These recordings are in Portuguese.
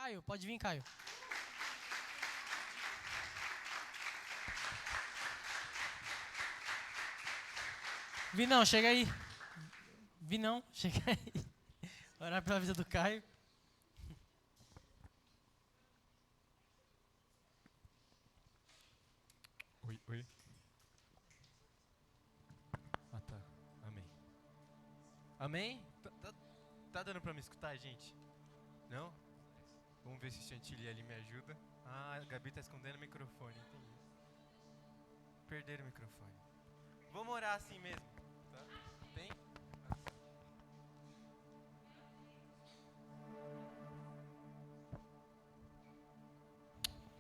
Caio, pode vir, Caio. Vinão, chega aí. Vinão, chega aí. Orar pela vida do Caio. Oi. Ah, tá. Amém. Amém? Tá dando pra me escutar, gente? Não? Vamos ver se o Chantilly ali me ajuda. Ah, a Gabi tá escondendo o microfone, entendi. Perderam o microfone. Vamos orar assim mesmo, tá? Tem?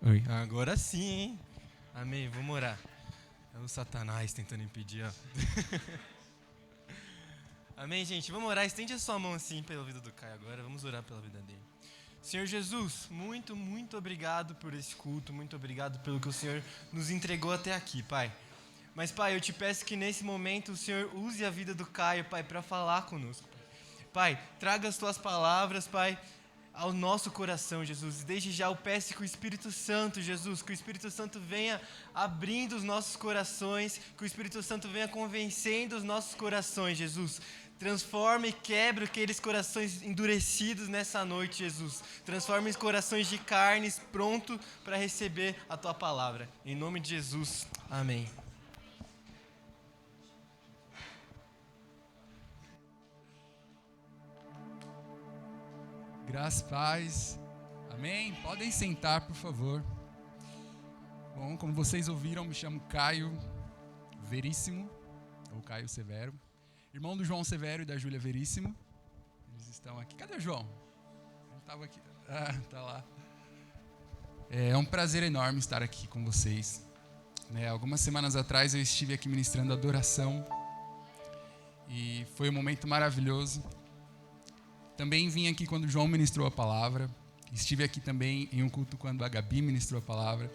Oi, agora sim, hein? Amém, vamos orar. É o Satanás tentando impedir, ó. Amém, gente? Vamos orar. Estende a sua mão assim pela vida do Caio agora. Vamos orar pela vida dele. Senhor Jesus, muito obrigado por esse culto. Muito obrigado pelo que o Senhor nos entregou até aqui, Pai. Mas, Pai, eu te peço que nesse momento o Senhor use a vida do Caio, Pai, para falar conosco. Pai, traga as tuas palavras, Pai, ao nosso coração, Jesus. Desde já eu peço que o Espírito Santo, Jesus, que o Espírito Santo venha abrindo os nossos corações, que o Espírito Santo venha convencendo os nossos corações, Jesus. Transforme e quebre aqueles corações endurecidos nessa noite, Jesus. Transforme os corações de carnes pronto para receber a tua palavra. Em nome de Jesus, amém. Graças, paz. Amém? Podem sentar, por favor. Bom, como vocês ouviram, me chamo Caio Veríssimo, ou Caio Severo. Irmão do João Severo e da Júlia Veríssimo. Eles estão aqui. Cadê o João? Ele estava aqui. Ah, tá lá. É um prazer enorme estar aqui com vocês. Algumas semanas atrás eu estive aqui ministrando adoração. E foi um momento maravilhoso. Também vim aqui quando o João ministrou a palavra. Estive aqui também em um culto quando a Gabi ministrou a palavra.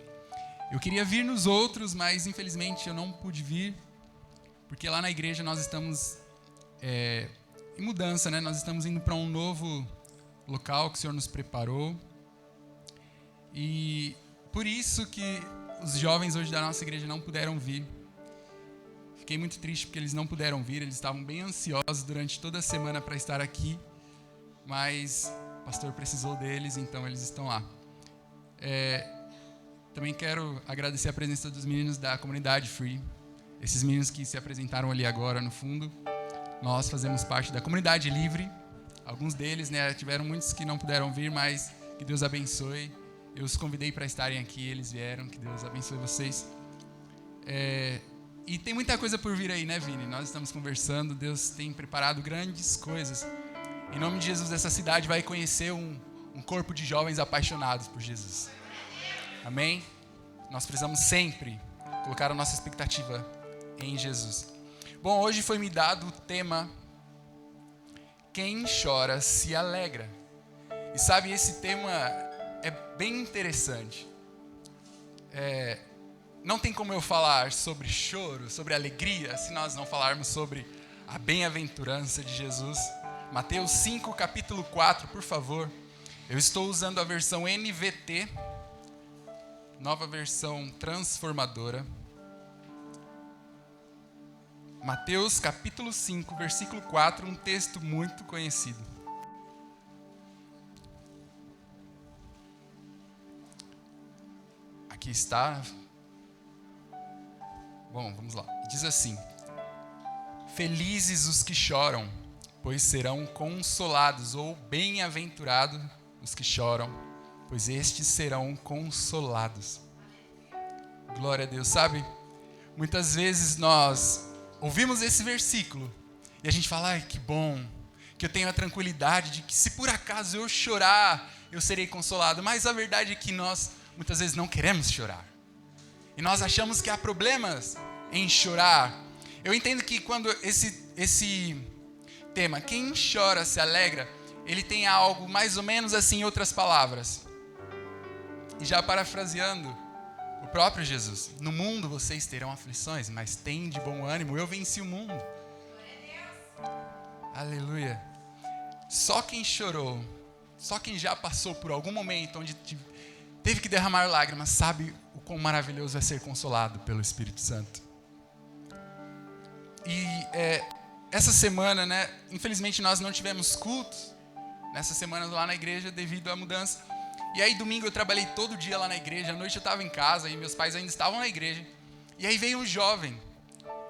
Eu queria vir nos outros, mas infelizmente eu não pude vir. Porque lá na igreja nós estamos em mudança, né? Nós estamos indo para um novo local que o Senhor nos preparou. E por isso que os jovens hoje da nossa igreja não puderam vir. Fiquei muito triste porque eles não puderam vir. Eles estavam bem ansiosos durante toda a semana para estar aqui. Mas o pastor precisou deles, então eles estão lá. Também quero agradecer a presença dos meninos da comunidade Free. Esses meninos que se apresentaram ali agora no fundo. Nós fazemos parte da comunidade livre. Alguns deles, tiveram muitos que não puderam vir, mas que Deus abençoe. Eu os convidei para estarem aqui, eles vieram. Que Deus abençoe vocês. E tem muita coisa por vir aí, né, Vini? Nós estamos conversando, Deus tem preparado grandes coisas. Em nome de Jesus, essa cidade vai conhecer um corpo de jovens apaixonados por Jesus. Amém? Nós precisamos sempre colocar a nossa expectativa em Jesus. Bom, hoje foi me dado o tema Quem chora se alegra. E sabe, esse tema é bem interessante. Não tem como eu falar sobre choro, sobre alegria, se nós não falarmos sobre a bem-aventurança de Jesus. Mateus 5, capítulo 4, por favor. Eu estou usando a versão NVT, nova versão transformadora. Mateus, capítulo 5, versículo 4, um texto muito conhecido. Aqui está. Bom, vamos lá. Diz assim: Felizes os que choram, pois serão consolados, ou bem-aventurados os que choram, pois estes serão consolados. Glória a Deus. Sabe, muitas vezes nós ouvimos esse versículo e a gente fala, ai, que bom, que eu tenho a tranquilidade de que se por acaso eu chorar, eu serei consolado. Mas a verdade é que nós muitas vezes não queremos chorar. E nós achamos que há problemas em chorar. Eu entendo que quando esse tema, quem chora se alegra, ele tem algo mais ou menos assim em outras palavras. E já parafraseando o próprio Jesus: no mundo vocês terão aflições, mas tem de bom ânimo, eu venci o mundo. Aleluia. Só quem chorou só quem já passou por algum momento onde teve que derramar lágrimas sabe o quão maravilhoso é ser consolado pelo Espírito Santo. E essa semana, né, infelizmente nós não tivemos cultos nessa semana lá na igreja devido à mudança. E aí domingo eu trabalhei todo dia lá na igreja, à noite eu estava em casa e meus pais ainda estavam na igreja. E aí veio um jovem,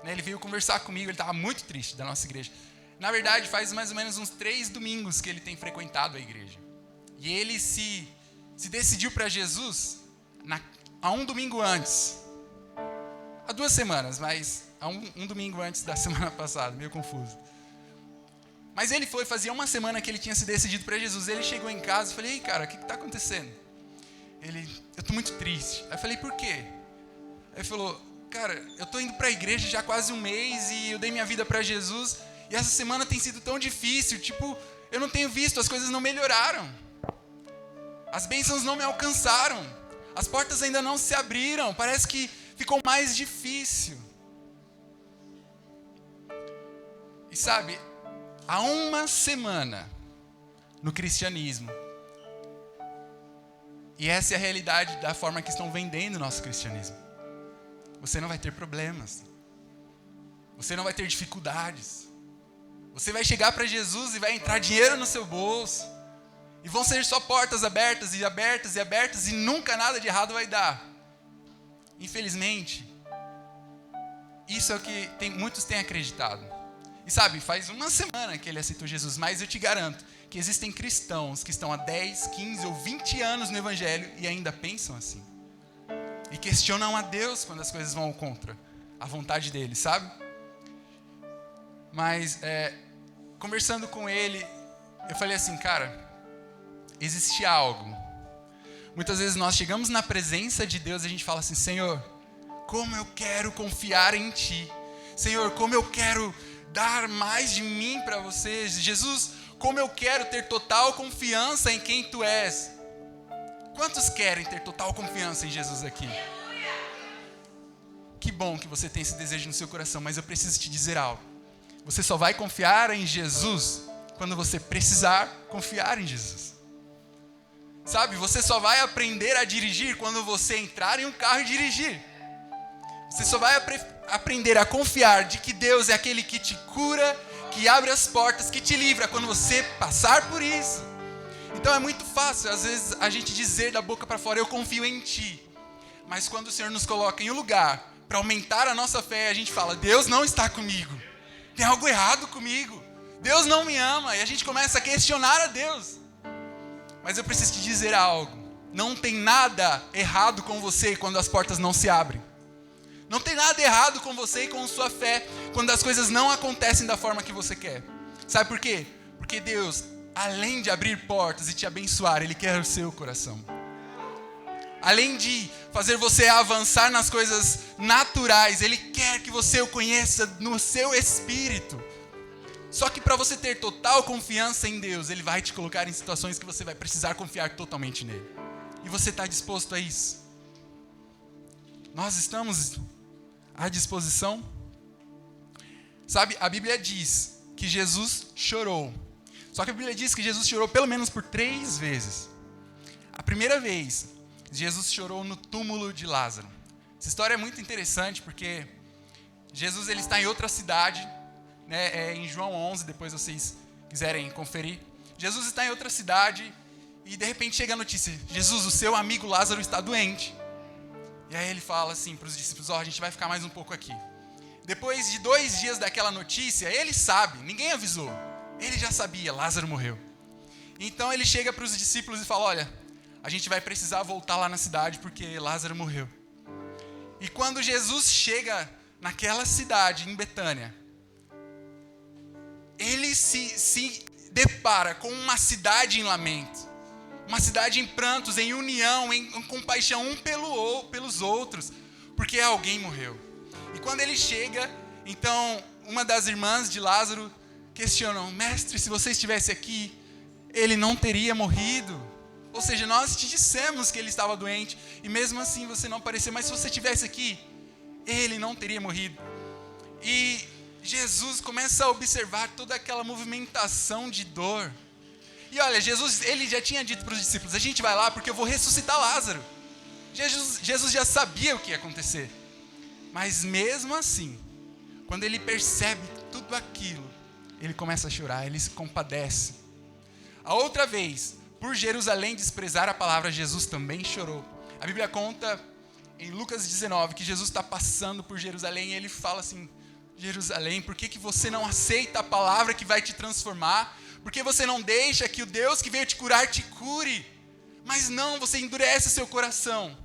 né, ele veio conversar comigo, ele estava muito triste da nossa igreja. Na verdade, faz mais ou menos uns 3 domingos que ele tem frequentado a igreja. E ele se decidiu para Jesus há um domingo antes. Há 2 semanas, mas há um domingo antes da semana passada, meio confuso. Mas ele fazia 1 semana que ele tinha se decidido para Jesus. Ele chegou em casa e falei, ei cara, o que está acontecendo? Eu estou muito triste. Aí eu falei, por quê? Aí ele falou, cara, eu estou indo para a igreja já há quase 1 mês e eu dei minha vida para Jesus. E essa semana tem sido tão difícil, eu não tenho visto, as coisas não melhoraram. As bênçãos não me alcançaram. As portas ainda não se abriram. Parece que ficou mais difícil. E sabe, há 1 semana no cristianismo. E essa é a realidade da forma que estão vendendo o nosso cristianismo. Você não vai ter problemas. Você não vai ter dificuldades. Você vai chegar para Jesus e vai entrar dinheiro no seu bolso. E vão ser só portas abertas e abertas e abertas e nunca nada de errado vai dar. Infelizmente, isso é o que muitos têm acreditado. E sabe, faz 1 semana que ele aceitou Jesus, mas eu te garanto que existem cristãos que estão há 10, 15 ou 20 anos no Evangelho e ainda pensam assim. E questionam a Deus quando as coisas vão contra a vontade dele, sabe? Mas, conversando com ele, eu falei assim, cara, existe algo. Muitas vezes nós chegamos na presença de Deus e a gente fala assim, Senhor, como eu quero confiar em Ti. Senhor, como eu quero dar mais de mim para você. Jesus, como eu quero ter total confiança em quem Tu és. Quantos querem ter total confiança em Jesus aqui? Que bom que você tem esse desejo no seu coração, mas eu preciso te dizer algo. Você só vai confiar em Jesus quando você precisar confiar em Jesus. Sabe, você só vai aprender a dirigir quando você entrar em um carro e dirigir. Você só vai aprender a confiar de que Deus é aquele que te cura, que abre as portas, que te livra quando você passar por isso. Então é muito fácil, às vezes, a gente dizer da boca para fora, eu confio em Ti. Mas quando o Senhor nos coloca em um lugar para aumentar a nossa fé, a gente fala, Deus não está comigo. Tem algo errado comigo. Deus não me ama. E a gente começa a questionar a Deus. Mas eu preciso te dizer algo. Não tem nada errado com você quando as portas não se abrem. Não tem nada errado com você e com sua fé quando as coisas não acontecem da forma que você quer. Sabe por quê? Porque Deus, além de abrir portas e te abençoar, Ele quer o seu coração. Além de fazer você avançar nas coisas naturais, Ele quer que você o conheça no seu espírito. Só que para você ter total confiança em Deus, Ele vai te colocar em situações que você vai precisar confiar totalmente nele. E você está disposto a isso? Nós estamos à disposição? Sabe, a Bíblia diz que Jesus chorou. Só que a Bíblia diz que Jesus chorou pelo menos por 3 vezes. A primeira vez, Jesus chorou no túmulo de Lázaro. Essa história é muito interessante porque Jesus ele está em outra cidade, né, em João 11, depois vocês quiserem conferir. Jesus está em outra cidade e de repente chega a notícia, Jesus, o seu amigo Lázaro está doente. E aí ele fala assim para os discípulos, a gente vai ficar mais um pouco aqui. Depois de 2 dias daquela notícia, ele sabe, ninguém avisou. Ele já sabia, Lázaro morreu. Então ele chega para os discípulos e fala, olha, a gente vai precisar voltar lá na cidade porque Lázaro morreu. E quando Jesus chega naquela cidade, em Betânia, ele se depara com uma cidade em lamento, uma cidade em prantos, em união, em compaixão um pelos outros, porque alguém morreu. E quando ele chega, então uma das irmãs de Lázaro questionam, mestre, se você estivesse aqui, ele não teria morrido. Ou seja, nós te dissemos que ele estava doente, e mesmo assim você não apareceu, mas se você estivesse aqui, ele não teria morrido. E Jesus começa a observar toda aquela movimentação de dor. E olha, Jesus, ele já tinha dito para os discípulos, a gente vai lá porque eu vou ressuscitar Lázaro. Jesus já sabia o que ia acontecer. Mas mesmo assim, quando ele percebe tudo aquilo, ele começa a chorar, ele se compadece. A outra vez, por Jerusalém desprezar a palavra, Jesus também chorou. A Bíblia conta em Lucas 19 que Jesus está passando por Jerusalém e ele fala assim: Jerusalém, por que você não aceita a palavra que vai te transformar? Por que você não deixa que o Deus que veio te curar te cure? Mas não, você endurece seu coração.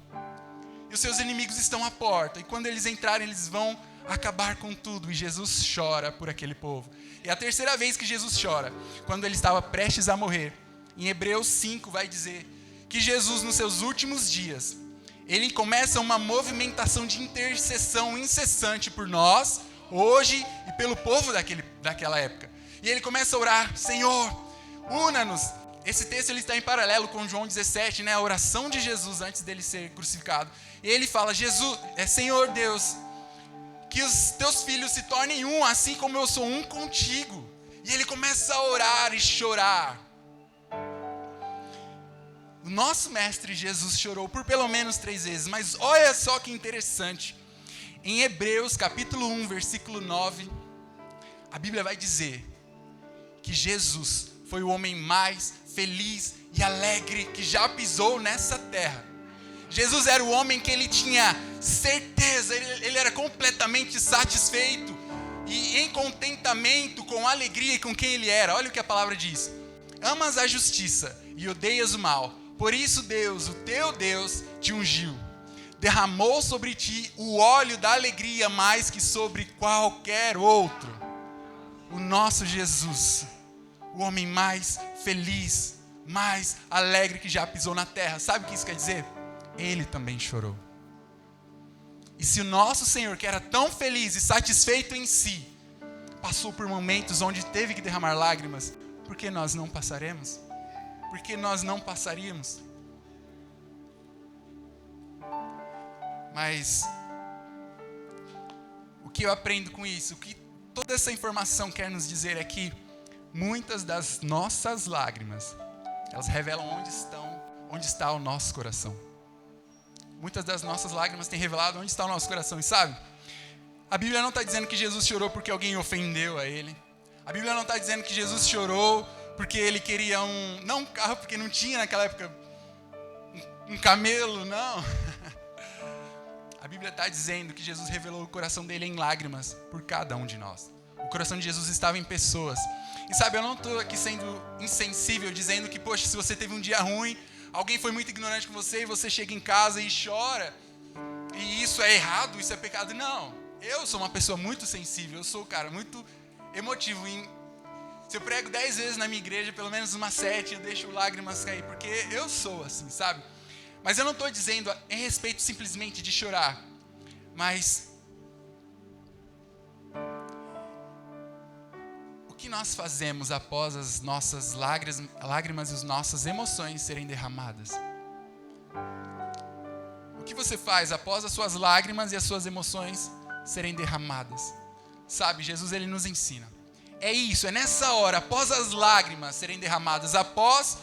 E os seus inimigos estão à porta. E quando eles entrarem, eles vão acabar com tudo. E Jesus chora por aquele povo. E a terceira vez que Jesus chora, quando ele estava prestes a morrer, em Hebreus 5 vai dizer que Jesus, nos seus últimos dias, ele começa uma movimentação de intercessão incessante por nós, hoje, e pelo povo daquela época. E ele começa a orar: Senhor, una-nos. Esse texto ele está em paralelo com João 17, né? A oração de Jesus antes dele ser crucificado. E ele fala: Senhor Deus, que os teus filhos se tornem um, assim como eu sou um contigo. E ele começa a orar e chorar. O nosso mestre Jesus chorou por pelo menos 3 vezes, mas olha só que interessante. Em Hebreus capítulo 1, versículo 9, a Bíblia vai dizer que Jesus foi o homem mais feliz e alegre que já pisou nessa terra. Jesus era o homem que ele tinha certeza, ele era completamente satisfeito e em contentamento com a alegria e com quem ele era. Olha o que a palavra diz: amas a justiça e odeias o mal, por isso Deus, o teu Deus, te ungiu, derramou sobre ti o óleo da alegria mais que sobre qualquer outro. O nosso Jesus, o homem mais feliz, mais alegre que já pisou na terra. Sabe o que isso quer dizer? Ele também chorou. E se o nosso Senhor, que era tão feliz e satisfeito em si, passou por momentos onde teve que derramar lágrimas, por que nós não passaremos? Por que nós não passaríamos? Mas o que eu aprendo com isso, o que toda essa informação quer nos dizer é que muitas das nossas lágrimas, elas revelam onde está o nosso coração. Muitas das nossas lágrimas têm revelado onde está o nosso coração. E sabe, a Bíblia não está dizendo que Jesus chorou porque alguém ofendeu a ele. A Bíblia não está dizendo que Jesus chorou porque ele queria não um carro, porque não tinha naquela época um camelo, não. A Bíblia está dizendo que Jesus revelou o coração dele em lágrimas por cada um de nós. O coração de Jesus estava em pessoas. E sabe, eu não estou aqui sendo insensível, dizendo que, poxa, se você teve um dia ruim, alguém foi muito ignorante com você e você chega em casa e chora, e isso é errado, isso é pecado. Não, eu sou uma pessoa muito sensível, eu sou, cara, muito emotivo. Se eu prego 10 vezes na minha igreja, pelo menos umas 7, eu deixo lágrimas cair, porque eu sou assim, sabe? Mas eu não estou dizendo em respeito simplesmente de chorar, mas o que nós fazemos após as nossas lágrimas e as nossas emoções serem derramadas? O que você faz após as suas lágrimas e as suas emoções serem derramadas? Sabe, Jesus ele nos ensina. É isso, é nessa hora, após as lágrimas serem derramadas, após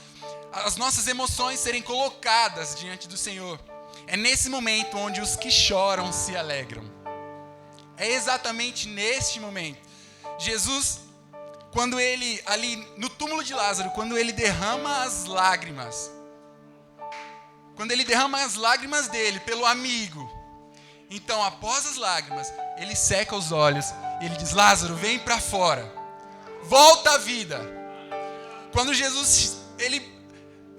as nossas emoções serem colocadas diante do Senhor, é nesse momento onde os que choram se alegram. É exatamente neste momento. Jesus, quando ele, ali no túmulo de Lázaro, quando ele derrama as lágrimas, quando ele derrama as lágrimas dele pelo amigo, então após as lágrimas, ele seca os olhos e ele diz: Lázaro, vem para fora, volta à vida. Quando Jesus, ele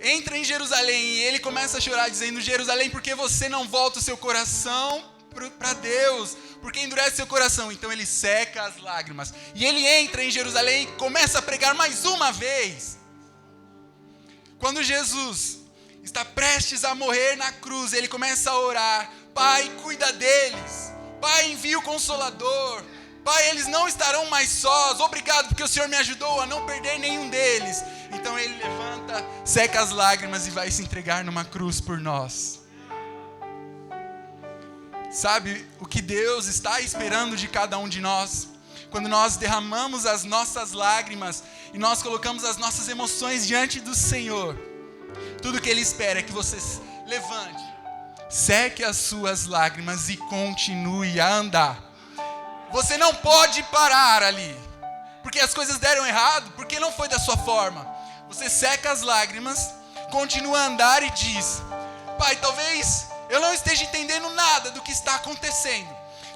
entra em Jerusalém e ele começa a chorar dizendo: Jerusalém, por que você não volta o seu coração para Deus? Por que endurece seu coração? Então ele seca as lágrimas e ele entra em Jerusalém e começa a pregar mais uma vez. Quando Jesus está prestes a morrer na cruz, ele começa a orar: Pai, cuida deles. Pai, envia o Consolador. Pai, eles não estarão mais sós. Obrigado porque o Senhor me ajudou a não perder nenhum deles. Então ele levanta, seca as lágrimas e vai se entregar numa cruz por nós. Sabe o que Deus está esperando de cada um de nós? Quando nós derramamos as nossas lágrimas e nós colocamos as nossas emoções diante do Senhor, tudo que Ele espera é que você levante, seque as suas lágrimas e continue a andar. Você não pode parar ali, porque as coisas deram errado, porque não foi da sua forma. Você seca as lágrimas, continua a andar e diz: Pai, talvez eu não esteja entendendo nada do que está acontecendo.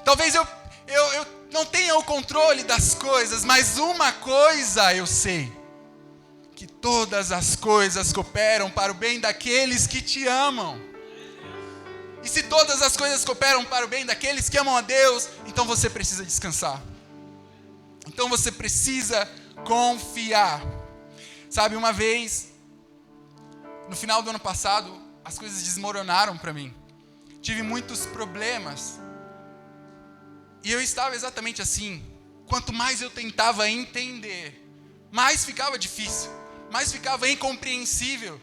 Talvez eu não tenha o controle das coisas, mas uma coisa eu sei: que todas as coisas cooperam para o bem daqueles que te amam. E se todas as coisas cooperam para o bem daqueles que amam a Deus, então você precisa descansar. Então você precisa confiar. Sabe, uma vez, no final do ano passado, as coisas desmoronaram para mim. Tive muitos problemas. E eu estava exatamente assim. Quanto mais eu tentava entender, mais ficava difícil, mais ficava incompreensível.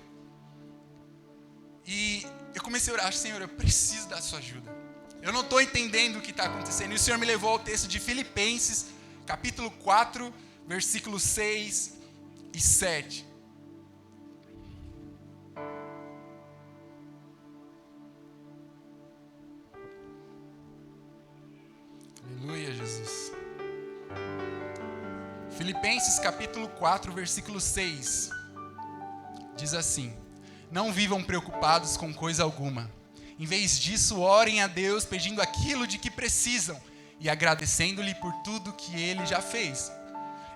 E eu comecei a orar: Senhor, eu preciso da sua ajuda. Eu não estou entendendo o que está acontecendo. E o Senhor me levou ao texto de Filipenses, capítulo 4, versículos 6 e 7. Aleluia, Jesus. Filipenses capítulo 4, versículo 6. Diz assim: Não vivam preocupados com coisa alguma. Em vez disso, orem a Deus pedindo aquilo de que precisam e agradecendo-lhe por tudo que Ele já fez.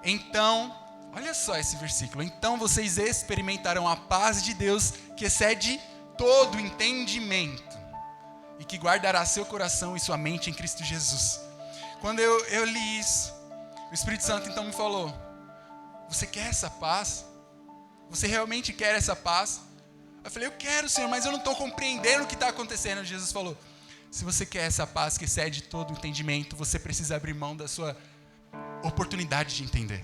Então, olha só esse versículo: então vocês experimentarão a paz de Deus que excede todo entendimento e que guardará seu coração e sua mente em Cristo Jesus. Quando eu li isso, o Espírito Santo então me falou: você quer essa paz? Você realmente quer essa paz? Eu falei: eu quero, Senhor, mas eu não estou compreendendo o que está acontecendo. Jesus falou: se você quer essa paz que excede todo entendimento, você precisa abrir mão da sua oportunidade de entender.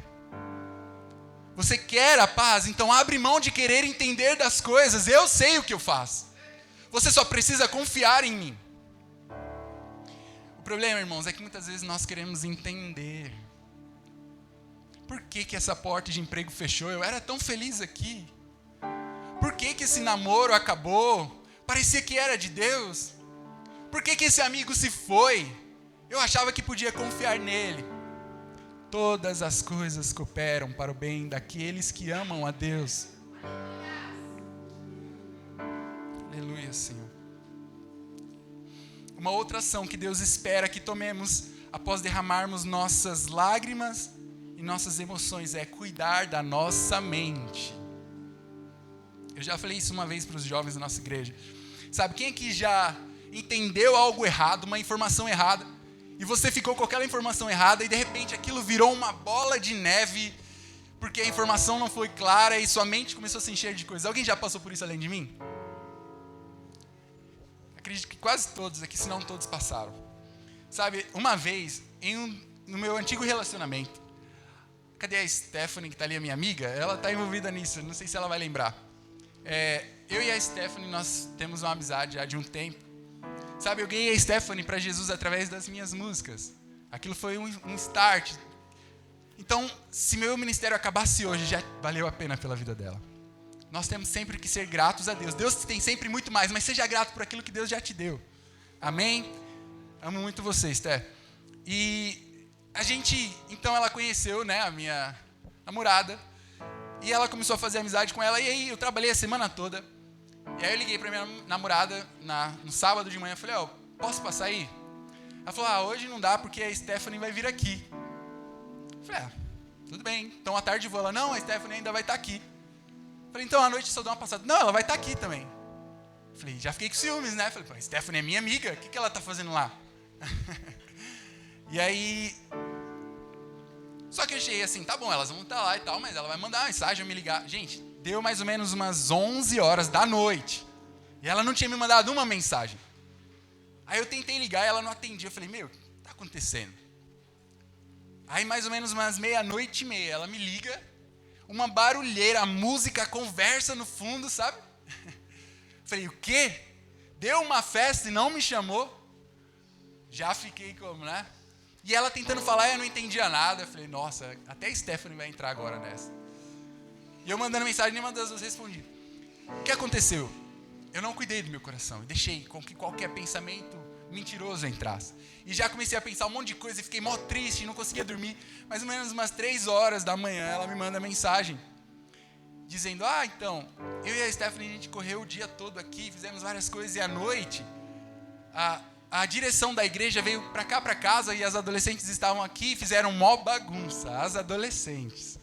Você quer a paz? Então abre mão de querer entender das coisas. Eu sei o que eu faço. Você só precisa confiar em mim. O problema, irmãos, é que muitas vezes nós queremos entender. Por que essa porta de emprego fechou? Eu era tão feliz aqui. Por que esse namoro acabou? Parecia que era de Deus. Por que esse amigo se foi? Eu achava que podia confiar nele. Todas as coisas cooperam para o bem daqueles que amam a Deus. Aleluia, Senhor. Uma outra ação que Deus espera que tomemos após derramarmos nossas lágrimas e nossas emoções é cuidar da nossa mente. Eu já falei isso uma vez para os jovens da nossa igreja. Sabe, quem aqui já entendeu algo errado, uma informação errada, e você ficou com aquela informação errada e de repente aquilo virou uma bola de neve porque a informação não foi clara e sua mente começou a se encher de coisas? Alguém já passou por isso além de mim? Acredito que quase todos aqui, se não todos, passaram. Sabe, uma vez, no meu antigo relacionamento, cadê a Stephanie, que está ali, a minha amiga? Ela está envolvida nisso, não sei se ela vai lembrar. Eu e a Stephanie, nós temos uma amizade já de um tempo. Sabe, eu ganhei a Stephanie para Jesus através das minhas músicas. Aquilo foi um start. Então, se meu ministério acabasse hoje, já valeu a pena pela vida dela. Nós temos sempre que ser gratos a Deus. Deus tem sempre muito mais, mas seja grato por aquilo que Deus já te deu. Amém? Amo muito você, Steph. E a gente, então ela conheceu, né, a minha namorada. E ela começou a fazer amizade com ela. E aí eu trabalhei a semana toda. E aí eu liguei pra minha namorada no sábado de manhã. Eu falei: posso passar aí? Ela falou: hoje não dá porque a Stephanie vai vir aqui. Eu falei: tudo bem. Então à tarde eu vou. Ela: não, a Stephanie ainda vai estar aqui. Eu falei: então à noite só dá uma passada. Não, ela vai estar aqui também. Eu falei: já fiquei com ciúmes, né? Eu falei: a Stephanie é minha amiga. O que ela está fazendo lá? E aí... Só que eu achei assim, tá bom, elas vão estar lá e tal, mas ela vai mandar uma mensagem, eu me ligar. Gente, deu mais ou menos umas 11 horas da noite. E ela não tinha me mandado uma mensagem. Aí eu tentei ligar e ela não atendia. Eu falei: o que está acontecendo? Aí mais ou menos umas 00:30, ela me liga, uma barulheira, a música, a conversa no fundo, sabe? Eu falei: o quê? Deu uma festa e não me chamou? Já fiquei como, né? E ela tentando falar, eu não entendia nada. Eu falei: nossa, até a Stephanie vai entrar agora nessa. E eu mandando mensagem, nenhuma das duas respondi. O que aconteceu? Eu não cuidei do meu coração. E deixei com que qualquer pensamento mentiroso entrasse. E já comecei a pensar um monte de coisa e fiquei mó triste, não conseguia dormir. Mais ou menos umas 3 horas da manhã, ela me manda mensagem. Dizendo, então, eu e a Stephanie, a gente correu o dia todo aqui, fizemos várias coisas. E à noite, a direção da igreja veio pra cá, pra casa. E as adolescentes estavam aqui e fizeram mó bagunça. As adolescentes.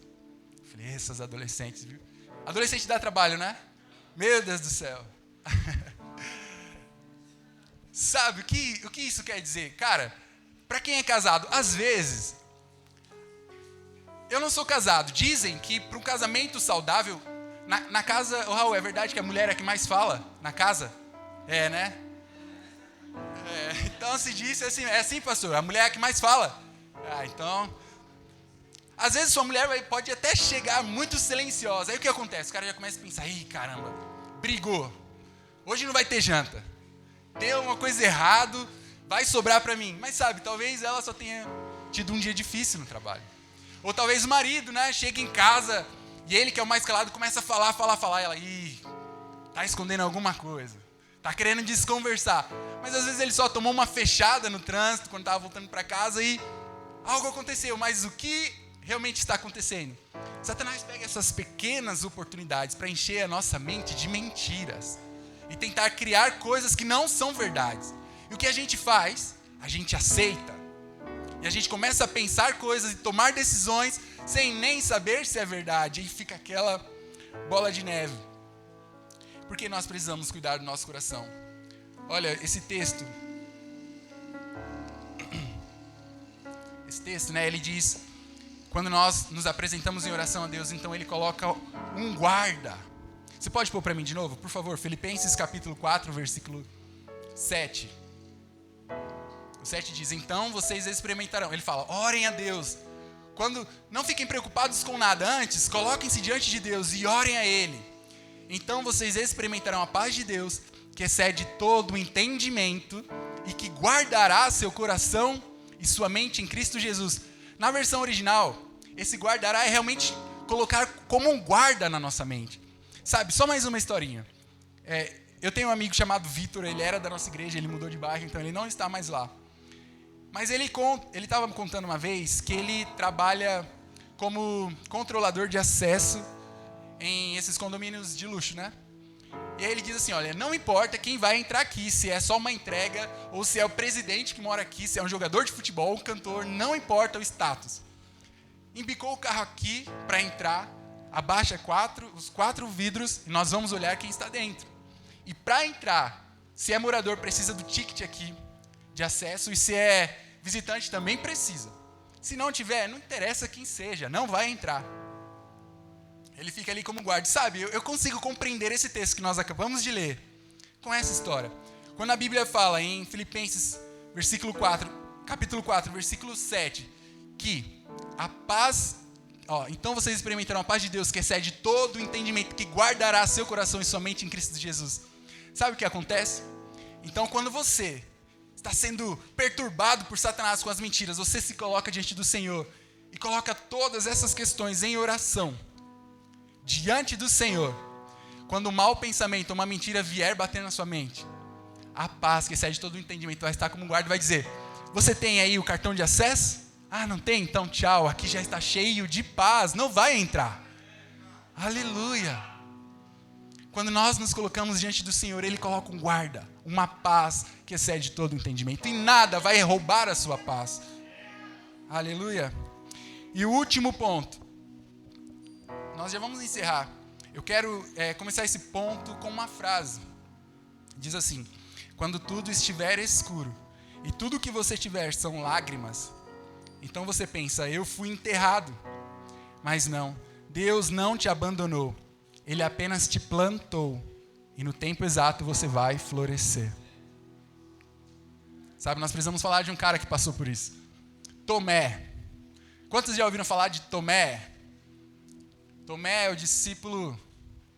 Falei, essas adolescentes, viu? Adolescente dá trabalho, né? Meu Deus do céu. Sabe o que isso quer dizer? Cara, pra quem é casado, às vezes, eu não sou casado. Dizem que para um casamento saudável, na casa, Raul, é verdade que a mulher é a que mais fala na casa? É, né? Então se diz assim, é assim, pastor, a mulher é a que mais fala. Então, às vezes sua mulher pode até chegar muito silenciosa. Aí o que acontece? O cara já começa a pensar, ih, caramba, brigou. Hoje não vai ter janta. Deu uma coisa errada, vai sobrar para mim. Mas sabe, talvez ela só tenha tido um dia difícil no trabalho. Ou talvez o marido, né, chega em casa e ele, que é o mais calado, começa a falar. E ela, tá escondendo alguma coisa. Tá querendo desconversar. Mas às vezes ele só tomou uma fechada no trânsito quando estava voltando para casa e algo aconteceu. Mas o que realmente está acontecendo? Satanás pega essas pequenas oportunidades para encher a nossa mente de mentiras. E tentar criar coisas que não são verdades. E o que a gente faz? A gente aceita. E a gente começa a pensar coisas e tomar decisões sem nem saber se é verdade. E fica aquela bola de neve. Porque nós precisamos cuidar do nosso coração. Olha, esse texto, né, ele diz, quando nós nos apresentamos em oração a Deus, então ele coloca um guarda. Você pode pôr para mim de novo, por favor? Filipenses capítulo 4, versículo 7. O 7 diz, então vocês experimentarão. Ele fala, orem a Deus. Quando não fiquem preocupados com nada antes, coloquem-se diante de Deus e orem a Ele. Então vocês experimentarão a paz de Deus, que excede todo o entendimento e que guardará seu coração e sua mente em Cristo Jesus. Na versão original, esse guardará é realmente colocar como um guarda na nossa mente. Sabe, só mais uma historinha. Eu tenho um amigo chamado Vitor, ele era da nossa igreja, ele mudou de bairro, então ele não está mais lá. Mas ele estava me contando uma vez que ele trabalha como controlador de acesso em esses condomínios de luxo, né? E aí ele diz assim, olha, não importa quem vai entrar aqui, se é só uma entrega, ou se é o presidente que mora aqui, se é um jogador de futebol, um cantor, não importa o status. Embicou o carro aqui para entrar, abaixa os 4 vidros e nós vamos olhar quem está dentro. E para entrar, se é morador, precisa do ticket aqui de acesso, e se é visitante também precisa. Se não tiver, não interessa quem seja, não vai entrar. Ele fica ali como guarda. Sabe, eu consigo compreender esse texto que nós acabamos de ler com essa história. Quando a Bíblia fala em Filipenses capítulo 4, versículo 7, que a paz... então vocês experimentarão a paz de Deus que excede todo o entendimento, que guardará seu coração e sua mente em Cristo Jesus. Sabe o que acontece? Então quando você está sendo perturbado por Satanás com as mentiras, você se coloca diante do Senhor e coloca todas essas questões em oração diante do Senhor. Quando um mau pensamento, uma mentira vier bater na sua mente, a paz que excede todo o entendimento vai estar como um guarda e vai dizer, você tem aí o cartão de acesso? Não tem? Então tchau, aqui já está cheio de paz, não vai entrar. Aleluia. Quando nós nos colocamos diante do Senhor, Ele coloca um guarda, uma paz que excede todo o entendimento, e nada vai roubar a sua paz. Aleluia. E o último ponto, nós já vamos encerrar. Eu quero começar esse ponto com uma frase. Diz assim, quando tudo estiver escuro, e tudo que você tiver são lágrimas, então você pensa, eu fui enterrado. Mas não, Deus não te abandonou. Ele apenas te plantou. E no tempo exato você vai florescer. Sabe, nós precisamos falar de um cara que passou por isso. Tomé. Quantos já ouviram falar de Tomé? Tomé é o discípulo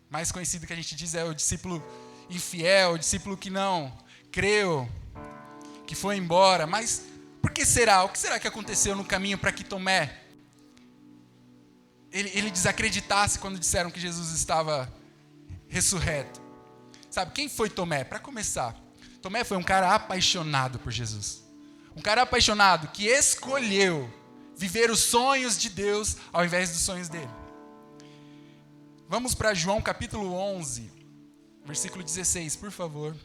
mais conhecido que a gente diz, é o discípulo infiel, o discípulo que não creu, que foi embora. Mas por que será? O que será que aconteceu no caminho para que Tomé ele desacreditasse quando disseram que Jesus estava ressurreto. Sabe, quem foi Tomé? Para começar, Tomé foi um cara apaixonado por Jesus. Um cara apaixonado que escolheu viver os sonhos de Deus ao invés dos sonhos dele. Vamos para João capítulo 11, versículo 16, por favor.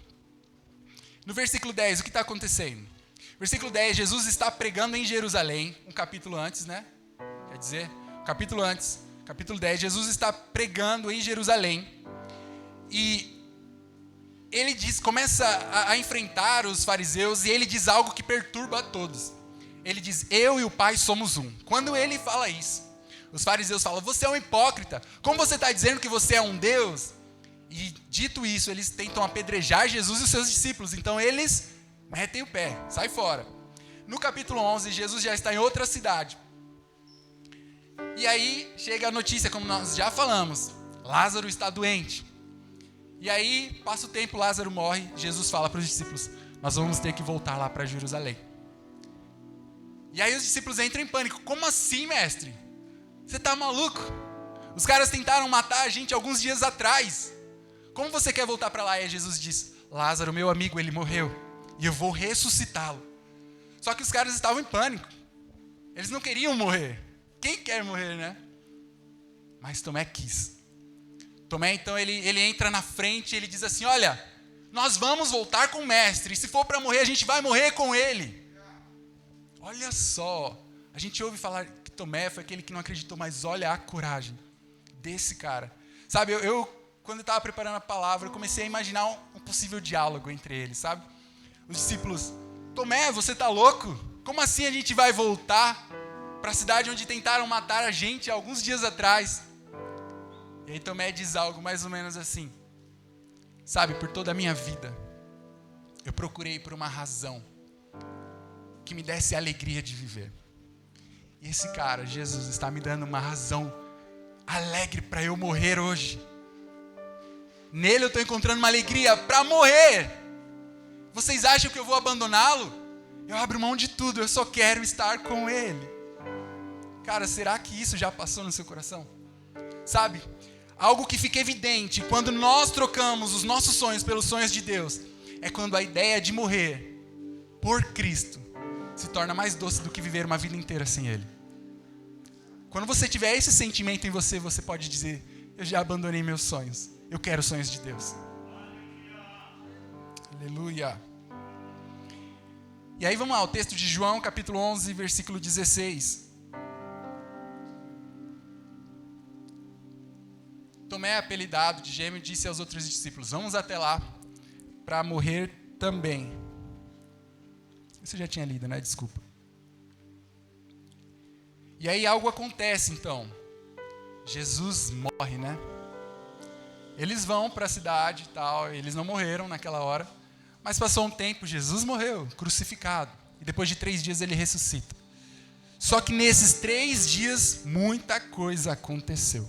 No versículo 10, o que está acontecendo? Versículo 10, Jesus está pregando em Jerusalém, um capítulo antes, né? Quer dizer, um capítulo antes, capítulo 10, Jesus está pregando em Jerusalém. E ele começa a enfrentar os fariseus e ele diz algo que perturba a todos. Ele diz, eu e o Pai somos um. Quando ele fala isso, os fariseus falam, você é um hipócrita. Como você está dizendo que você é um Deus? E dito isso, eles tentam apedrejar Jesus e os seus discípulos. Então eles metem o pé, sai fora. No capítulo 11, Jesus já está em outra cidade. E aí chega a notícia, como nós já falamos, Lázaro está doente. E aí passa o tempo, Lázaro morre, Jesus fala para os discípulos, nós vamos ter que voltar lá para Jerusalém. E aí os discípulos entram em pânico, como assim, mestre? Você está maluco? Os caras tentaram matar a gente alguns dias atrás. Como você quer voltar para lá? E aí Jesus diz, Lázaro, meu amigo, ele morreu. E eu vou ressuscitá-lo. Só que os caras estavam em pânico. Eles não queriam morrer. Quem quer morrer, né? Mas Tomé quis. Tomé, então, ele entra na frente e ele diz assim, olha, nós vamos voltar com o mestre. E se for para morrer, a gente vai morrer com ele. Olha só. A gente ouve falar que Tomé foi aquele que não acreditou, mas olha a coragem desse cara. Sabe, eu quando eu estava preparando a palavra, eu comecei a imaginar um possível diálogo entre eles, sabe? Os discípulos, Tomé, você está louco? Como assim a gente vai voltar para a cidade onde tentaram matar a gente alguns dias atrás? E aí Tomé diz algo mais ou menos assim, sabe, por toda a minha vida, eu procurei por uma razão que me desse a alegria de viver. E esse cara, Jesus, está me dando uma razão alegre para eu morrer hoje. Nele eu estou encontrando uma alegria para morrer. Vocês acham que eu vou abandoná-lo? Eu abro mão de tudo, eu só quero estar com ele. Cara, será que isso já passou no seu coração? Sabe, algo que fica evidente quando nós trocamos os nossos sonhos pelos sonhos de Deus, é quando a ideia de morrer por Cristo se torna mais doce do que viver uma vida inteira sem Ele. Quando você tiver esse sentimento em você, você pode dizer, eu já abandonei meus sonhos, eu quero os sonhos de Deus. Aleluia. E aí vamos lá, o texto de João, capítulo 11, versículo 16. Tomé, apelidado de gêmeo, disse aos outros discípulos, vamos até lá para morrer também. Isso eu já tinha lido, né? Desculpa. E aí algo acontece, então. Jesus morre, né? Eles vão para a cidade e tal, eles não morreram naquela hora, mas passou um tempo, Jesus morreu, crucificado. E depois de 3 dias ele ressuscita. Só que nesses 3 dias, muita coisa aconteceu.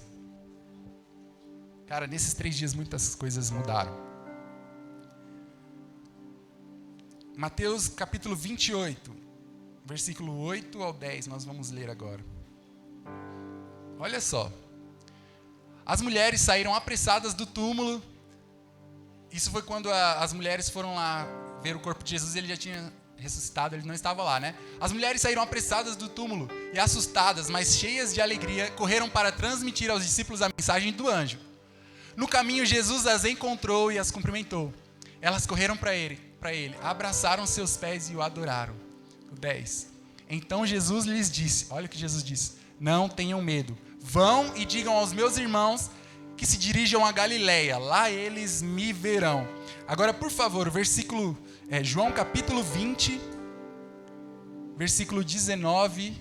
Cara, nesses 3 dias muitas coisas mudaram. Mateus capítulo 28, versículo 8 ao 10, nós vamos ler agora. Olha só. As mulheres saíram apressadas do túmulo. Isso foi quando as mulheres foram lá ver o corpo de Jesus, ele já tinha ressuscitado, ele não estava lá, né? As mulheres saíram apressadas do túmulo e assustadas, mas cheias de alegria, correram para transmitir aos discípulos a mensagem do anjo. No caminho, Jesus as encontrou e as cumprimentou. Elas correram para ele, abraçaram seus pés e o adoraram. O 10. Então Jesus lhes disse, olha o que Jesus disse, não tenham medo, vão e digam aos meus irmãos que se dirijam a Galileia, lá eles me verão. Agora, por favor, o versículo, João capítulo 20, versículo 19.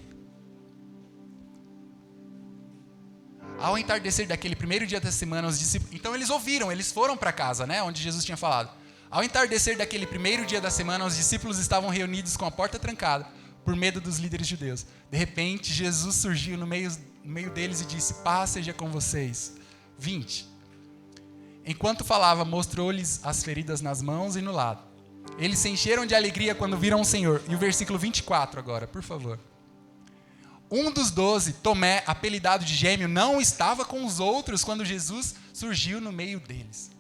Ao entardecer daquele primeiro dia da semana, os discípulos... Então eles ouviram, eles foram para casa, né, onde Jesus tinha falado. Ao entardecer daquele primeiro dia da semana, os discípulos estavam reunidos com a porta trancada, por medo dos líderes judeus. De repente, Jesus surgiu no meio deles e disse, paz seja com vocês. 20. Enquanto falava, mostrou-lhes as feridas nas mãos e no lado. Eles se encheram de alegria quando viram o Senhor. E o versículo 24 agora, por favor. Um dos 12, Tomé, apelidado de gêmeo, não estava com os outros quando Jesus surgiu no meio deles.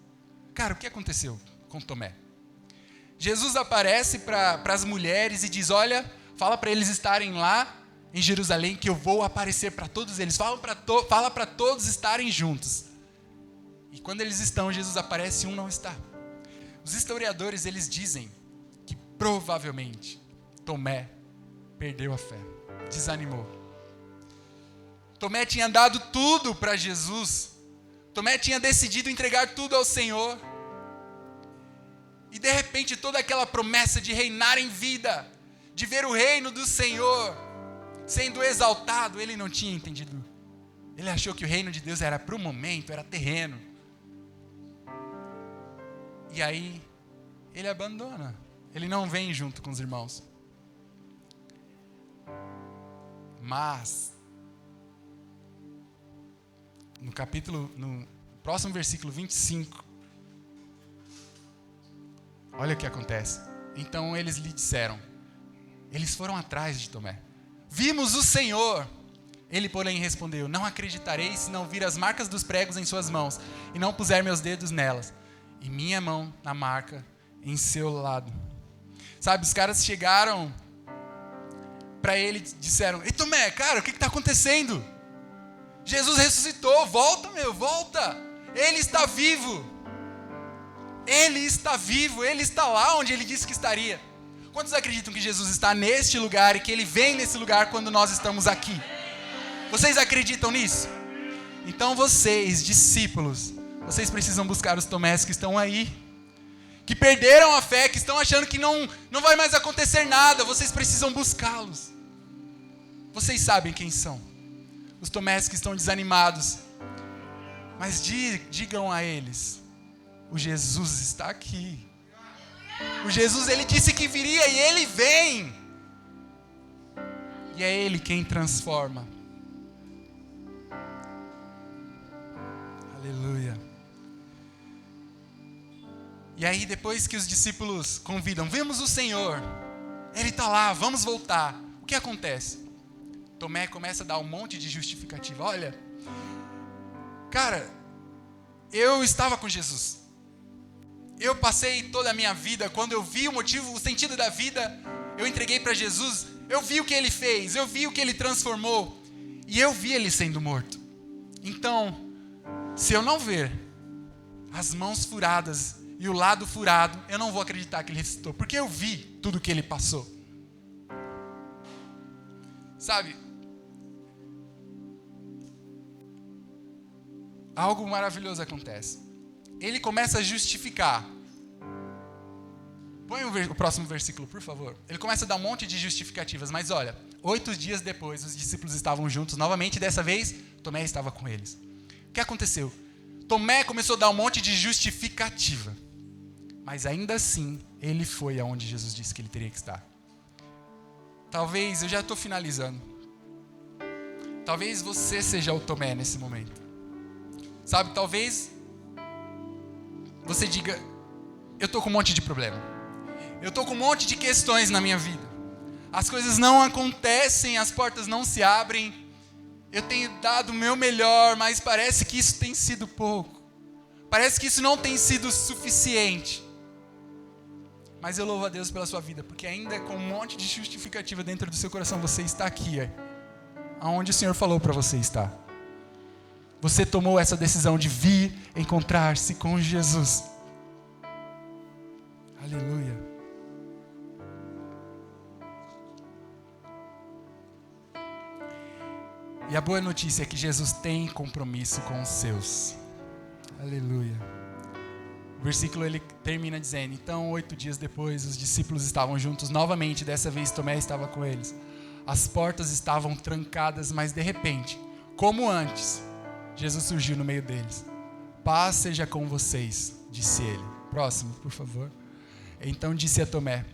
Cara, o que aconteceu com Tomé? Jesus aparece para as mulheres e diz, olha, fala para eles estarem lá em Jerusalém, que eu vou aparecer para todos eles. Fala para todos estarem juntos. E quando eles estão, Jesus aparece e um não está. Os historiadores, eles dizem que provavelmente Tomé perdeu a fé, desanimou. Tomé tinha dado tudo para Jesus. Tomé tinha decidido entregar tudo ao Senhor. E de repente toda aquela promessa de reinar em vida, de ver o reino do Senhor sendo exaltado, ele não tinha entendido. Ele achou que o reino de Deus era para o momento, era terreno. E aí, ele abandona. Ele não vem junto com os irmãos. Mas, no próximo versículo 25, olha o que acontece. Então eles lhe disseram, eles foram atrás de Tomé. Vimos o Senhor. Ele, porém, respondeu, não acreditarei se não vir as marcas dos pregos em suas mãos e não puser meus dedos nelas e minha mão na marca em seu lado. Sabe, os caras chegaram para ele e disseram, ei Tomé, cara, o que está acontecendo? Jesus ressuscitou, volta meu, volta. Ele está vivo. Ele está vivo, ele está lá onde ele disse que estaria. Quantos acreditam que Jesus está neste lugar e que ele vem nesse lugar quando nós estamos aqui? Vocês acreditam nisso? Então vocês, discípulos, vocês precisam buscar os Tomés que estão aí, que perderam a fé, que estão achando que não vai mais acontecer nada. Vocês precisam buscá-los. Vocês sabem quem são. Os Tomés que estão desanimados. Mas digam a eles, o Jesus está aqui. O Jesus, ele disse que viria e ele vem. E é ele quem transforma. Aleluia. E aí depois que os discípulos convidam, vimos o Senhor, ele está lá, vamos voltar. O que acontece? Tomé começa a dar um monte de justificativa. Olha, cara, eu estava com Jesus. Eu passei toda a minha vida, quando eu vi o motivo, o sentido da vida, eu entreguei para Jesus, eu vi o que ele fez, eu vi o que ele transformou, e eu vi ele sendo morto. Então, se eu não ver as mãos furadas e o lado furado, eu não vou acreditar que ele ressuscitou, porque eu vi tudo o que ele passou. Sabe, algo maravilhoso acontece. Ele começa a justificar. Põe o próximo versículo, por favor. Ele começa a dar um monte de justificativas, mas olha, 8 dias depois, os discípulos estavam juntos novamente, e dessa vez, Tomé estava com eles. O que aconteceu? Tomé começou a dar um monte de justificativa, mas ainda assim, ele foi aonde Jesus disse que ele teria que estar. Talvez, eu já estou finalizando, talvez você seja o Tomé nesse momento. Sabe, talvez você diga, eu estou com um monte de problema. Eu estou com um monte de questões na minha vida. As coisas não acontecem, as portas não se abrem. Eu tenho dado o meu melhor, mas parece que isso tem sido pouco. Parece que isso não tem sido suficiente. Mas eu louvo a Deus pela sua vida, porque ainda com um monte de justificativa dentro do seu coração, você está aqui, aonde o Senhor falou para você estar. Você tomou essa decisão de vir encontrar-se com Jesus. Aleluia. E a boa notícia é que Jesus tem compromisso com os seus. Aleluia. O versículo ele termina dizendo, então 8 dias depois os discípulos estavam juntos novamente, dessa vez Tomé estava com eles. As portas estavam trancadas, mas de repente, como antes, Jesus surgiu no meio deles. Paz seja com vocês, disse ele. Próximo, por favor. Então disse a Tomé,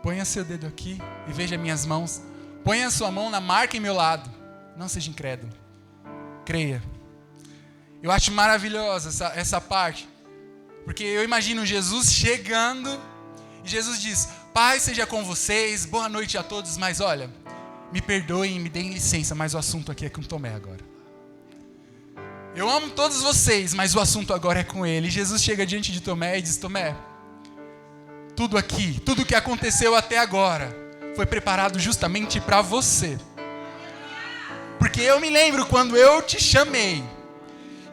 ponha seu dedo aqui e veja minhas mãos. Ponha sua mão na marca em meu lado. Não seja incrédulo. Creia. Eu acho maravilhosa essa parte. Porque eu imagino Jesus chegando e Jesus diz, paz seja com vocês, boa noite a todos, mas olha, Me perdoem e me deem licença, mas o assunto aqui é com Tomé agora. Eu amo todos vocês, mas o assunto agora é com ele. E Jesus chega diante de Tomé e diz: Tomé, tudo aqui, tudo que aconteceu até agora, foi preparado justamente para você. Porque eu me lembro quando eu te chamei,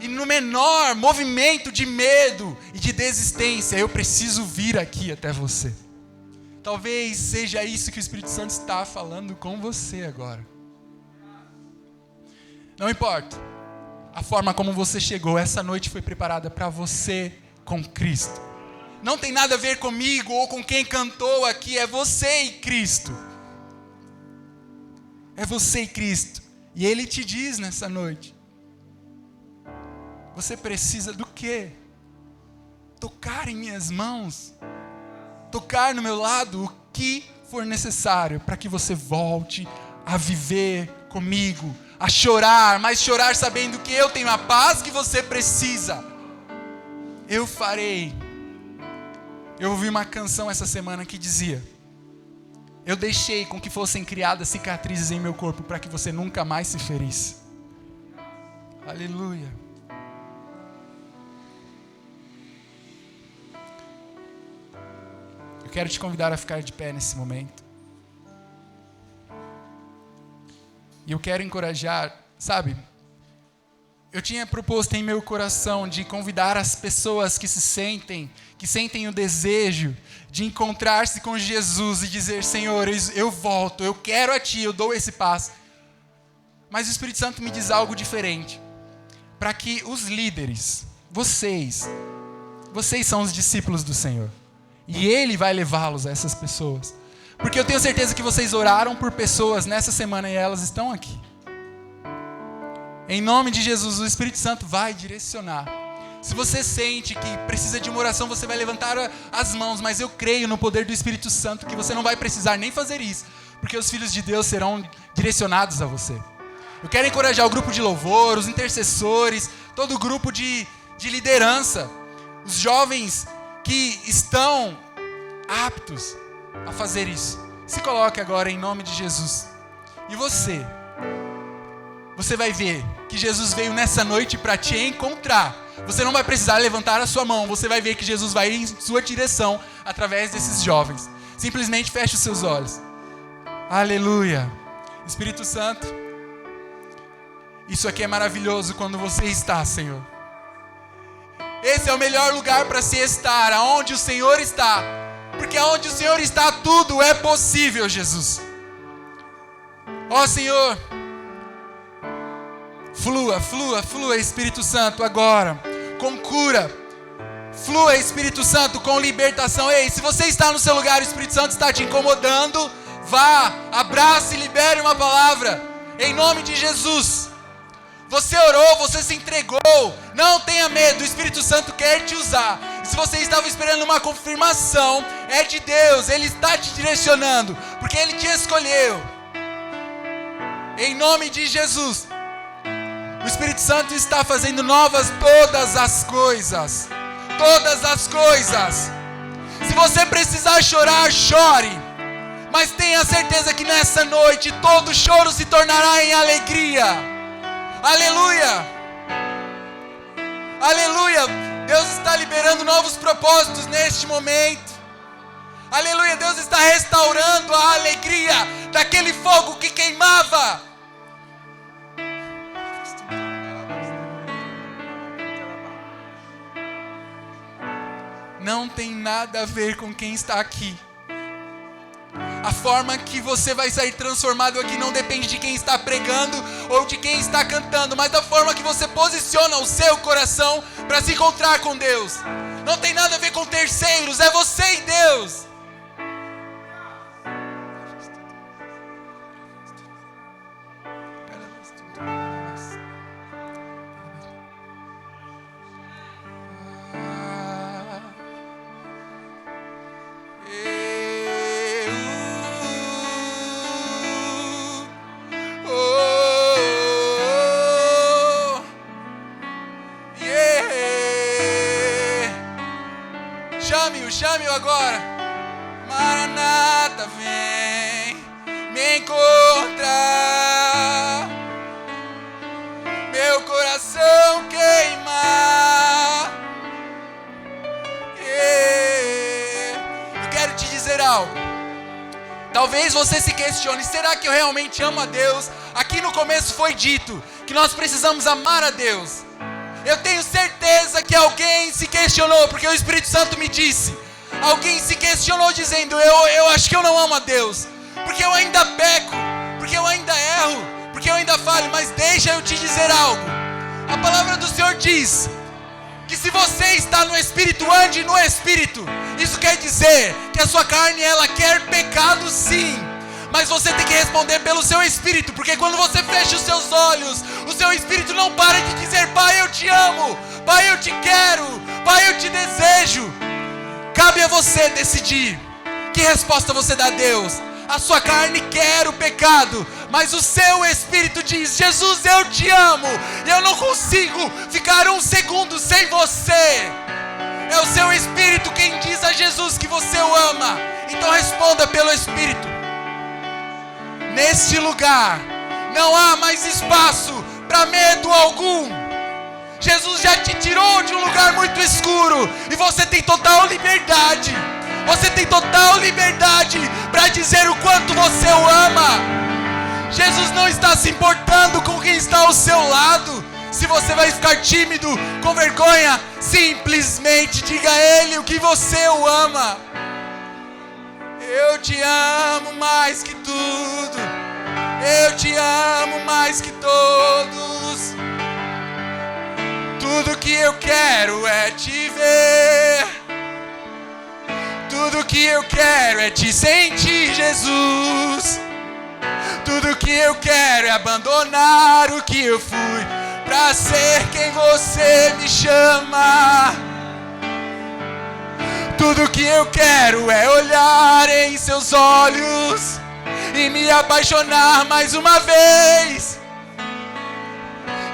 e no menor movimento de medo e de desistência, eu preciso vir aqui até você. Talvez seja isso que o Espírito Santo está falando com você agora. Não importa. A forma como você chegou, essa noite foi preparada para você com Cristo. Não tem nada a ver comigo ou com quem cantou aqui, é você e Cristo. É você e Cristo. E Ele te diz nessa noite: você precisa do quê? Tocar em minhas mãos. Tocar no meu lado, o que for necessário para que você volte a viver comigo, a chorar, mas chorar sabendo que eu tenho a paz que você precisa. Eu farei. Eu ouvi uma canção essa semana que dizia: eu deixei com que fossem criadas cicatrizes em meu corpo para que você nunca mais se ferisse. Aleluia. Eu quero te convidar a ficar de pé nesse momento. E eu quero encorajar, sabe? Eu tinha proposto em meu coração de convidar as pessoas que sentem o desejo de encontrar-se com Jesus e dizer: Senhor, eu volto, eu quero a Ti, eu dou esse passo. Mas o Espírito Santo me diz algo diferente. Para que os líderes, vocês são os discípulos do Senhor. E Ele vai levá-los a essas pessoas. Porque eu tenho certeza que vocês oraram por pessoas nessa semana e elas estão aqui. Em nome de Jesus, o Espírito Santo vai direcionar. Se você sente que precisa de uma oração, você vai levantar as mãos. Mas eu creio no poder do Espírito Santo que você não vai precisar nem fazer isso. Porque os filhos de Deus serão direcionados a você. Eu quero encorajar o grupo de louvor, os intercessores, todo o grupo de liderança. Os jovens que estão aptos a fazer isso. Se coloque agora em nome de Jesus. E você vai ver que Jesus veio nessa noite para te encontrar. Você não vai precisar levantar a sua mão. Você vai ver que Jesus vai em sua direção através desses jovens. Simplesmente feche os seus olhos. Aleluia. Espírito Santo, isso aqui é maravilhoso quando você está, Senhor. Esse é o melhor lugar para se estar, aonde o Senhor está. Porque aonde o Senhor está, tudo é possível, Jesus. Ó Senhor, flua, Espírito Santo, agora, com cura. Flua, Espírito Santo, com libertação. Ei, se você está no seu lugar, o Espírito Santo está te incomodando, vá, abrace e libere uma palavra, em nome de Jesus. Você orou, você se entregou, não tenha medo, o Espírito Santo quer te usar. E se você estava esperando uma confirmação, é de Deus, Ele está te direcionando, porque Ele te escolheu. Em nome de Jesus, o Espírito Santo está fazendo novas todas as coisas. Todas as coisas. Se você precisar chorar, chore. Mas tenha certeza que nessa noite todo choro se tornará em alegria. Aleluia! Aleluia! Deus está liberando novos propósitos neste momento. Aleluia! Deus está restaurando a alegria daquele fogo que queimava. Não tem nada a ver com quem está aqui. A forma que você vai sair transformado aqui não depende de quem está pregando ou de quem está cantando, mas da forma que você posiciona o seu coração para se encontrar com Deus. Não tem nada a ver com terceiros, é você e Deus. Chame-o agora. Maranata, vem, me encontrarás. talvez você se questione, será que eu realmente amo a Deus? Aqui no começo foi dito que nós precisamos amar a Deus. Eu tenho certeza que alguém se questionou, porque o Espírito Santo me disse. Alguém se questionou dizendo, eu acho que eu não amo a Deus, porque eu ainda peco, porque eu ainda erro, porque eu ainda falho. Mas deixa eu te dizer algo. A palavra do Senhor diz que se você está no Espírito, ande no Espírito. Isso quer dizer que a sua carne, ela quer pecado sim, mas você tem que responder pelo seu Espírito, porque quando você fecha os seus olhos, o seu Espírito não para de dizer, Pai, eu te amo, Pai, eu te quero, Pai, eu te desejo. Cabe a você decidir que resposta você dá a Deus. A sua carne quer o pecado, mas o seu Espírito diz, Jesus, eu te amo, eu não consigo ficar um segundo sem você. É o seu Espírito quem diz a Jesus que você o ama. Então responda pelo Espírito. Neste lugar não há mais espaço para medo algum. Jesus já te tirou de um lugar muito escuro e você tem total liberdade. Você tem total liberdade para dizer o quanto você o ama. Jesus não está se importando com quem está ao seu lado. Se você vai ficar tímido, com vergonha, simplesmente diga a Ele o que você o ama. Eu te amo mais que tudo. Eu te amo mais que todos. Tudo que eu quero é te ver. Tudo que eu quero é te sentir, Jesus. Tudo que eu quero é abandonar o que eu fui pra ser quem você me chama. Tudo que eu quero é olhar em seus olhos e me apaixonar mais uma vez.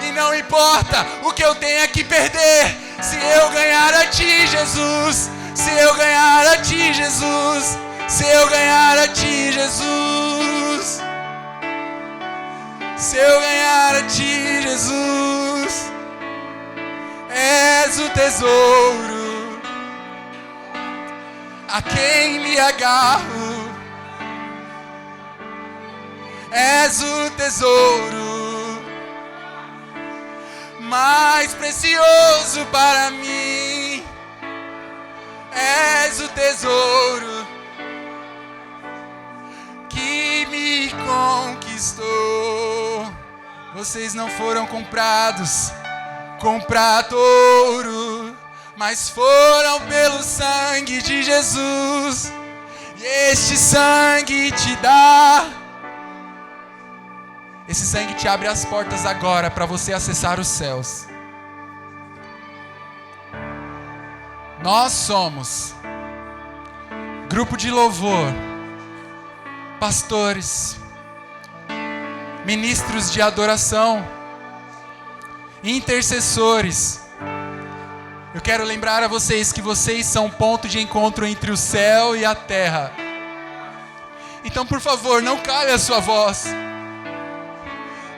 E não importa o que eu tenha que perder, se eu ganhar a ti, Jesus. Se eu ganhar a ti, Jesus. Se eu ganhar a ti, Jesus. Se eu ganhar a ti, Jesus. És o tesouro a quem me agarro. És o tesouro mais precioso para mim. És o tesouro que me conquistou. Vocês não foram comprados com prata ou ouro, mas foram pelo sangue de Jesus. E este sangue te dá. Esse sangue te abre as portas agora para você acessar os céus. Nós somos grupo de louvor, pastores, ministros de adoração, intercessores. Eu quero lembrar a vocês que vocês são ponto de encontro entre o céu e a terra. Então, por favor, não cale a sua voz.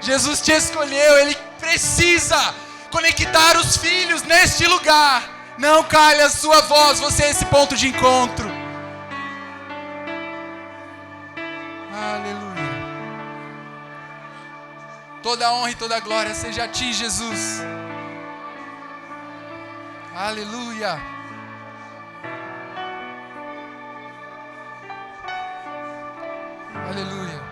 Jesus te escolheu, Ele precisa conectar os filhos neste lugar. Não cale a sua voz, você é esse ponto de encontro. Aleluia. Toda a honra e toda a glória seja a ti, Jesus. Aleluia. Aleluia.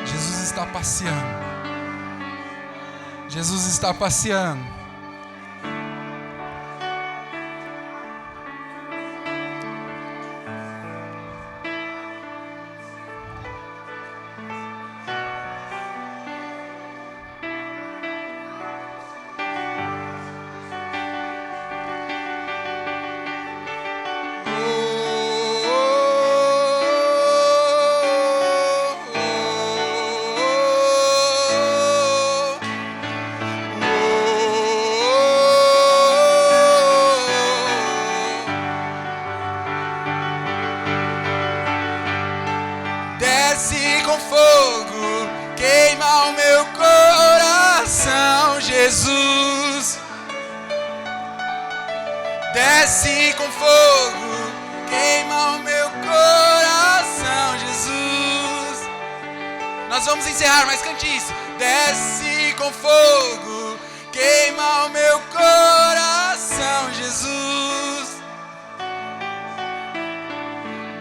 Jesus está passeando. Jesus está passeando. com fogo, queima o meu coração, Jesus. Desce com fogo, queima o meu coração, Jesus. Nós vamos encerrar, mas cante isso. Desce com fogo, queima o meu coração, Jesus.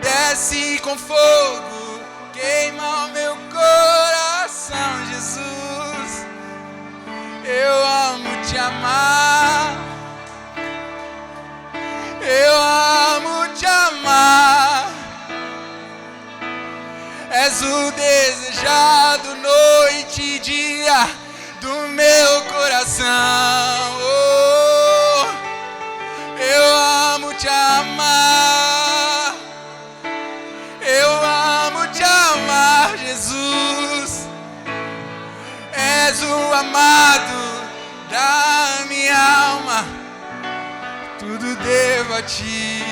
Desce com fogo, queima o meu coração, Jesus. Eu amo te amar. Eu amo te amar. És o desejado noite e dia do meu coração. Oh, eu amo te amar. Eu amo te amar, Jesus. És o amado da minha alma. Tudo devo a ti.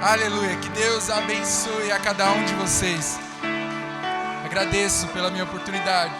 Aleluia. Que Deus abençoe a cada um de vocês. Agradeço pela minha oportunidade.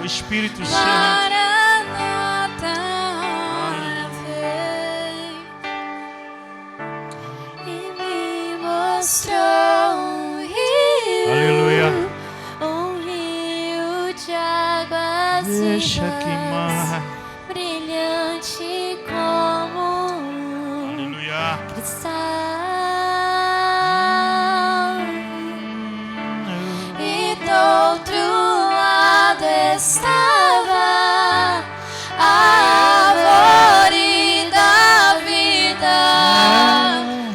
Espírito Santo. Aleluia. Um rio de águas Deixa vivas, queimar. brilhante como Aleluia. cristal. E do outro lado estava a árvore da vida,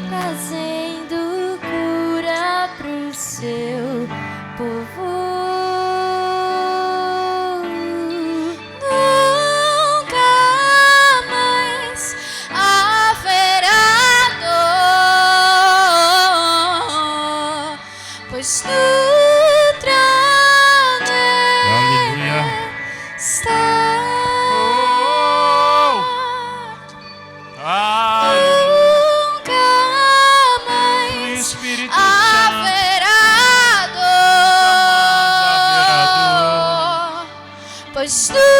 trazendo cura pro seu povo. Nunca mais haverá dor, pois no trono Aleluia. está. Nunca mais Espírito Santo. haverá dor, pois tu